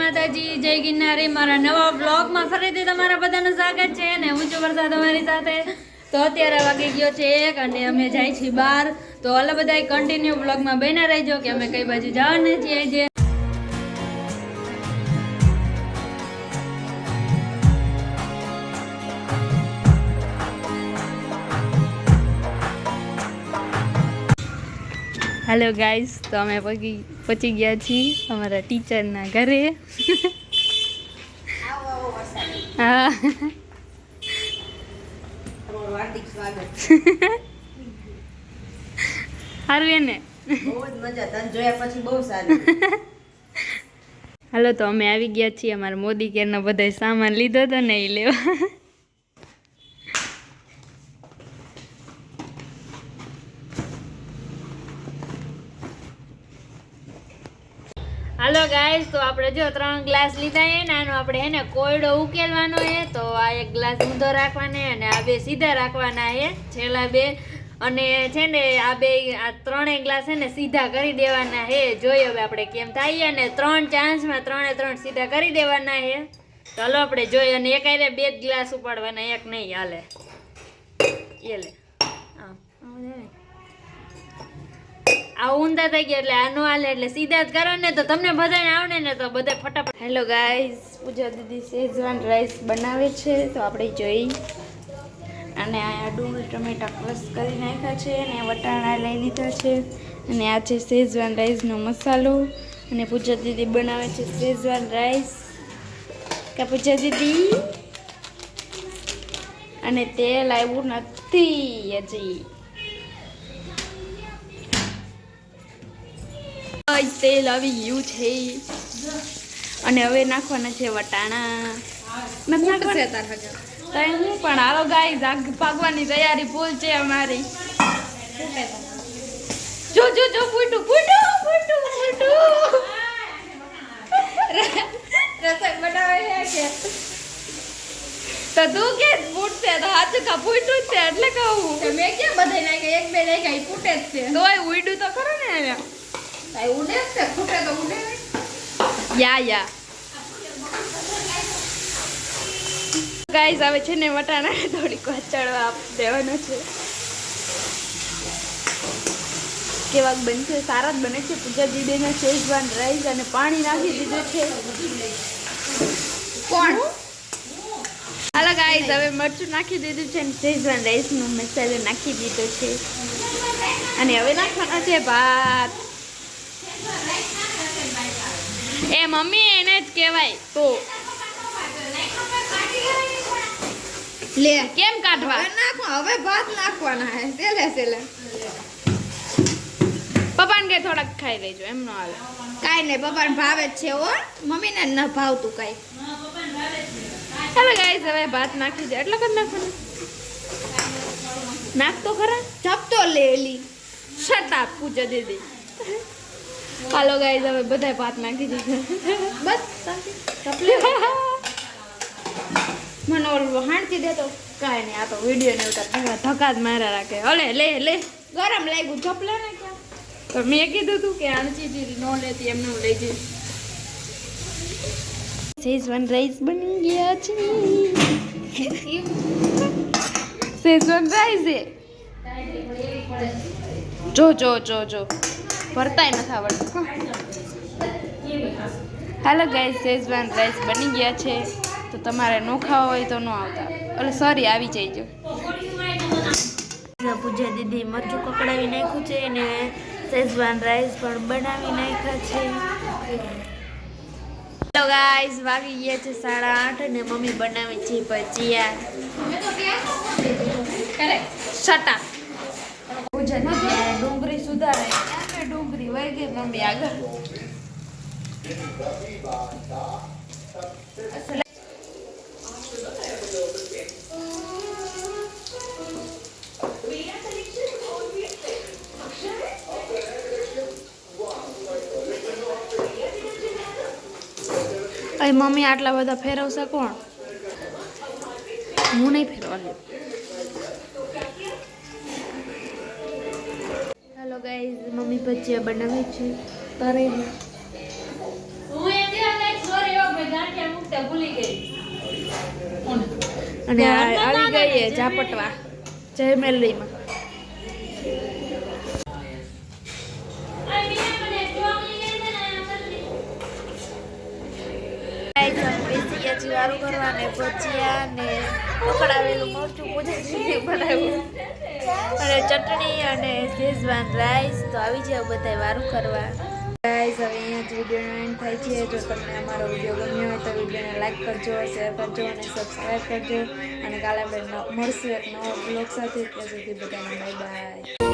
માતાજી, જય ગિરનારી. મારા નવા વ્લોગમાં ફરીથી તમારા બધાનું સ્વાગત છે અને હું છું વર્ષા તમારી સાથે. તો અત્યારે વાગી ગયો છે 1 અને અમે જાય છીએ બહાર. તો હાલો બધા કન્ટિન્યુ વ્લોગમાં બન્યા રહેજો કે અમે કઈ બાજુ જવાના છીએ આજે. હેલો ગાઈસ, તો અમે પહોંચી ગયા છીએ અમારા ટીચરના ઘરે. હા, સારું ને? હાલો, તો અમે આવી ગયા છીએ. અમારા મોદી કેરનો બધા સામાન લીધો હતો ને એ લેવા. હાલો ગાઈસ, તો આપણે જો 3 ગ્લાસ લીધા છે ને આનો આપણે હે ને કોયડો ઉકેલવાનો છે. તો આ 1 ગ્લાસ ઊંધો રાખવાનો અને આ 2 સીધા રાખવાના છે, છેલ્લા 2. અને છે ને આ 3 ગ્લાસ છે ને સીધા કરી દેવાના છે. જોઈએ હવે આપણે કેમ થાય. અને 3 ચાન્સમાં 3 સીધા કરી દેવાના છે. ચાલો આપણે જોઈએ. અને એક આરે 2 ગ્લાસ ઉપાડવાના, એક નહીં હાલે. એ લે આ ઊંધા થઈ ગયા એટલે આનો હાલે, એટલે સીધા જ કરો ને તો તમને બધાને આવડે ને તો બધા ફટાફટ. હેલો ગાઈસ, પૂજા દીદી શેઝવાન રાઈસ બનાવે છે તો આપણે જોઈ. અને આ ડુંગળી ટમેટા ક્રશ કરી નાખ્યા છે અને વટાણા લઈ લીધા છે. અને આ છે શેઝવાન રાઈસનો મસાલો. અને પૂજા દીદી બનાવે છે શેઝવાન રાઈસ. કા પૂજા દીદી? અને તેલ આવ્યું નથી હજી. તેલ આવી ગયું છે અને હવે નાખવાના છે વટાણા. નથી નાખવાના હું પણ હાલો ગાઈસ, આગ પાકવાની તૈયારી ફૂલ છે અમારી. જો જો જો ફૂટું ફૂટું ફૂટું ફૂટું રસોઈ બનાવે છે કે તો તું કે ફૂટશે તો હાથ કા ફૂટું છે એટલે કહું. મેં ક્યાં બધે નાખ્યા, 1 2 નાખ્યા ફૂટે જ છે. તોય ઉડ્યું તો ખરો ને. ઉડે છે, ફૂટે તો ઉડે. યા ગાઈસ, હવે છે ને વટાણા થોડીક ચડવા દેવાનો છે. કેવાક બનશે? સારા જ બને છે. પૂજા દીદીને શેઝવાન રાઈસ અને પાણી નાખી દીધું છે. કોણ? હાલો ગાઈસ, હવે મરચું નાખી દીધું છે અને શેઝવાન રાઈસનો મસાલો નાખી દીધો છે. અને હવે નાખવાના છે ભાત. એ મમ્મી, એને જ કહેવાય. તો લે કેમ કાઢવા? નાખો હવે ભાત નાખવાના હે. સેલે પપ્પાને કે થોડાક ખાઈ લેજો, એમ નો હાલે. કાઈ નહીં, પપ્પાને ભાવે જ છે હો. મમ્મીને ન ભાવતું કાઈ. હવે ગાઈસ, હવે ભાત નાખી દે. એટલે કદ નાખવાનું? નાખ તો ખરા. જપતો લેલી શટ પૂજા દીદી. હાલો ગાઈસ, હવે બધા ભાત નાખી દીધા. બસ મને ઓલું હાંડતી દે તો કાંઈ નહીં. આ તો વિડીયો ને ઉતાર ધક્કા જ મારા રાખે. હલે લે ગરમ લાગ્યું ચપલે ને ક્યાં. તો મેં કીધું તું કે આણચી ન લેતી, એમને લઈ જઈ. શેઝવાન રાઈસ બની ગયા છે. શેઝવાન રાઈસ જો જો જો જો ભરતાય નથી આવડતું. હાલો ગાઈસ, શેઝવાન રાઈસ બની ગયા છે. તો તમારે ન ખાવા હોય તો ન આવતા. એટલે સોરી, આવી જઈજો. પૂજા દીદી મરચું કકડાવી નાખ્યું છે અને શેઝવાન રાઈસ પણ બનાવી નાખ્યા છે. હેલો ગાઈસ, વાગી ગયા છે 8:30 અને મમ્મી બનાવે છે ભજીયા. સટા પૂજા દીદી ડુંગળી સુધારે. ડુંગળી વહી ગઈ મમ્મી આગળ. અહીં મમ્મી આટલા બધા ફેરવશે કોણ? હું નહીં ફેરવાની. હેલો ગાઈઝ, મમ્મી ભજીયા બનાવે છે તરેલા. હું એ અને આવી ગઈ ઝાપટવા જય મેલરીમાં. વારું કરવા ને ભજીયા ને પકડાવેલું મરચું પૂજા બનાવ્યું અને ચટણી અને શેઝવાન રાઈસ. તો આવી જાવ બધા વારું કરવા. ગાઈસ હવે અહીંયા જ વિડીયોનો એન્ડ થાય છે. જો તમને અમારો વિડીયો ગમ્યો હોય તો વિડીયોને લાઈક કરજો, શેર કરજો અને સબસ્ક્રાઈબ કરજો. અને કાલે આપણે મળશું એક નવો બ્લોગ સાથે. ત્યાં સુધી બધાને બાય બાય.